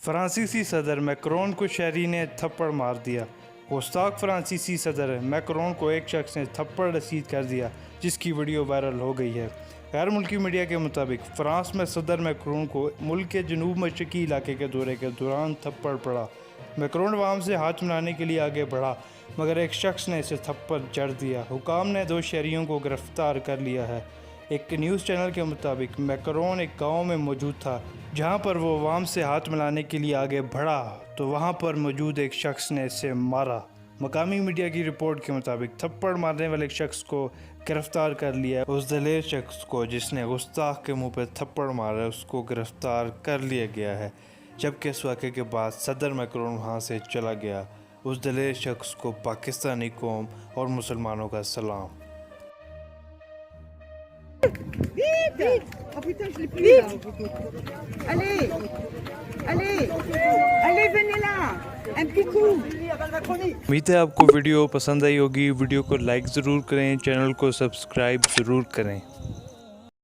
فرانسیسی صدر میکرون کو شہری نے تھپڑ مار دیا۔ گستاخ فرانسیسی صدر میکرون کو ایک شخص نے تھپڑ رسید کر دیا، جس کی ویڈیو وائرل ہو گئی ہے۔ غیر ملکی میڈیا کے مطابق فرانس میں صدر میکرون کو ملک کے جنوب مشرقی علاقے کے دورے کے دوران تھپڑ پڑا۔ میکرون عوام سے ہاتھ ملانے کے لیے آگے بڑھا، مگر ایک شخص نے اسے تھپڑ جڑ دیا۔ حکام نے 2 شہریوں کو گرفتار کر لیا ہے۔ ایک نیوز چینل کے مطابق میکرون ایک گاؤں میں موجود تھا، جہاں پر وہ عوام سے ہاتھ ملانے کے لیے آگے بڑھا تو وہاں پر موجود ایک شخص نے اسے مارا۔ مقامی میڈیا کی رپورٹ کے مطابق تھپڑ مارنے والے شخص کو گرفتار کر لیا۔ اس دلیر شخص کو جس نے گستاخ کے منہ پہ تھپڑ مارا، اس کو گرفتار کر لیا گیا ہے، جبکہ اس واقعے کے بعد صدر میکرون وہاں سے چلا گیا۔ اس دلیر شخص کو پاکستانی قوم اور مسلمانوں کا سلام۔ Vite! Oh putain, je l'ai plus là. Allez! Allez! Allez, venez là! Un petit coup! امید ہے آپ کو ویڈیو پسند آئی ہوگی۔ ویڈیو کو لائک ضرور کریں، چینل کو سبسکرائب ضرور کریں۔